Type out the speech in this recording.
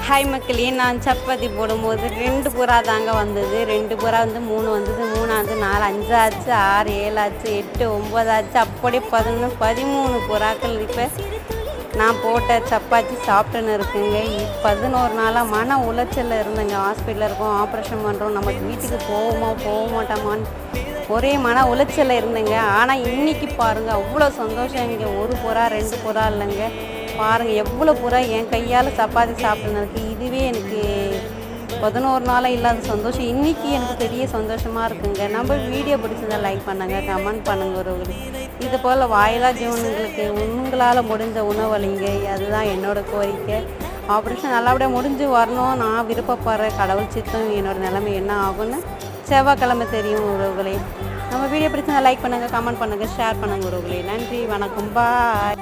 Hi மக்களே, நான் சப்பாத்தி போடும்போது 2 புறா தாங்க வந்தது. 2 புறா வந்து 3 வந்தது, 3 ஆச்சு, 4, 5 ஆச்சு, 6, 7 ஆச்சு, 8, 9 ஆச்சு, அப்படியே 11, 13 புறாக்கள். இப்போ நான் போட்ட சப்பாத்தி சாப்பிட்டுன்னு இருக்குங்க. 11 நாளாக மன உளைச்சலில் இருந்தேங்க. ஹாஸ்பிட்டலில் இருக்கோம், ஆப்ரேஷன் பண்ணுறோம், நம்ம வீட்டுக்கு போவோமா போக மாட்டோமான்னு ஒரே மன உளைச்சலில் இருந்தேங்க. ஆனால் இன்றைக்கி பாருங்கள், அவ்வளோ சந்தோஷம். இங்கே 1 புறா 2 புறா இல்லைங்க, பாருங்கள் எவ்வளோ புறா என் கையால் சப்பாத்தி சாப்பிட்றதுக்கு. இதுவே எனக்கு 11 நாளாக இல்லாத சந்தோஷம் இன்றைக்கி எனக்கு பெரிய சந்தோஷமாக இருக்குங்க. நம்ம வீடியோ பிடிச்சதை லைக் பண்ணுங்கள், கமெண்ட் பண்ணுங்கள். ஒரு இது போல் வாயிலா ஜீவனுங்களுக்கு உங்களால் முடிஞ்ச உணவளிங்க, அதுதான் என்னோடய கோரிக்கை. ஆப்ரேஷன் நல்லபடியாக முடிஞ்சு வரணும் நான் விருப்பப்படுறேன். கடவுள் சித்தம் என்னோடய நிலைமை என்ன ஆகும்னு செவ்வாய்க்கிழமை தெரியும் உறவுகளே. நம்ம வீடியோ பிடிச்சதை லைக் பண்ணுங்கள், கமெண்ட் பண்ணுங்கள், ஷேர் பண்ணுங்கள் உறவுகளே. நன்றி, வணக்கம், பாய்.